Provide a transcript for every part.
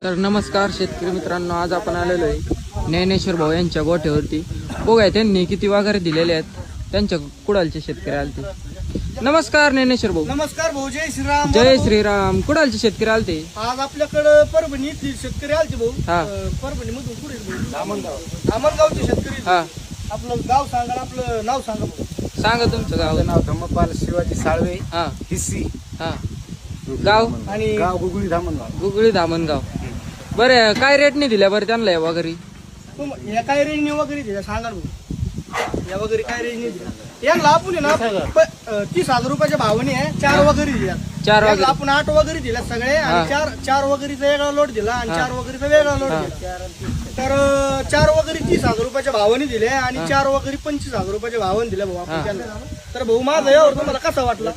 तर नमस्कार शेतकरी मित्रांनो, आज आपण आलेलो आहे ज्ञानेश्वर भाऊ यांच्या गोठ्यावरती. बघाय त्यांनी किती वाघारे दिलेले आहेत. त्यांच्या कुडालचे शेतकरी आलते. नमस्कार ज्ञानेश्वर भाऊ. नमस्कार भाऊ, जय श्रीराम. जय श्रीराम. कुडालचे शेतकरी आलते आज आपल्याकडे परभणी शेतकरी आलते भाऊ. हा. परभणी मधून पुढे धामणगावचे शेतकरी. हा, आपलं गाव सांगा, आपलं नाव सांगा भाऊ. सांगा तुमचं गाव. नाव धम्मपाल शिवाजी साळवे, हा हिस्सी. हा. गाव आणि गाव गुगुळी धामणगाव. गुगळी धामणगाव. बरं, काय रेटने दिल्या बरं त्यांना या वगैरे? या काय रेंजने वगैरे दिल्या सांगा ना भाऊ. या वगैरे काय रेंजने दिल्या यांना आपण आहे ना 30,000 रुपयाच्या भावाने आहे. 4 वगैरे दिल्या. 4 यांना वगैरे. आपण 8 वगैरे दिल्या सगळे. आणि 4 वगैरेचा वेगळा लोट दिला आणि 4 वगैरेचा वेगळा लोट दिला. तर 4 वगैरे 30,000 रुपयाच्या भावाने दिले आणि 4 वगैरे 25,000 रुपयाच्या भावाने दिल्या भाऊ आपण त्यांना. तर भाऊ माझा यावर तुम्हाला कसा वाटला?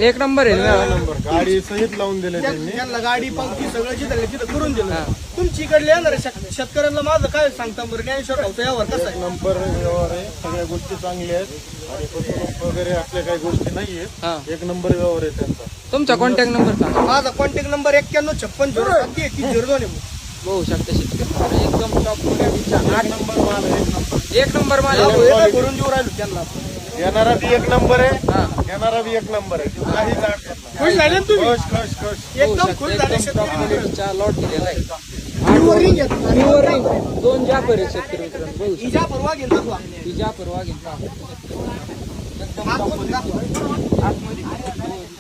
एक नंबर आहे ना? गाडी सहित लावून दिले त्यांना गाडी पावती सगळं जिथं तिथं करून दिलं. तुमची इकडले येणार शेतकऱ्यांना माझं काय सांगता बरं? ज्ञानेश्वर भाऊचा यावर कसा आहे? नंबर व्यवहार आहे. सगळ्या गोष्टी चांगल्या आहेत आणि फसवणूक वगैरे असल्या काही गोष्टी नाहीये. हा. 1 नंबर व्यवहार आहे त्यांचा. तुमचा कॉन्टॅक्ट नंबर सांगा. माझा कॉन्टॅक्ट नंबर 9156073002 आहे. बघू शकता शेतकरी एकदम टॉप क्वालिटीचा 8 नंबर माल आहे. 1 नंबर माल भाऊ, आहे. एका करून देऊ राहिलो त्यांना. येणारा बी 1 नंबर आहे. हा. येणारा बी 1 नंबर आहे. काहीच अडचण नाही. खुश झाले ना तुम्ही? खुश खुश खुश. एकदम खुश झाले शेतकरी मित्र. चा लॉट दिलेला आहे. Pure ring आहे. Pure ring. 2 जाफर आहे शेतकरी मित्रांनो. बघू शकता. हिच्या परवा घेऊन दाखवा. ही जाफर वाघिन आतमध्ये दाखवा.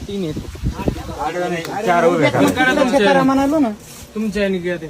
3 आहेत. चार उभे. तुमच्या म्हणालो ना. तुमच्या आणि घेते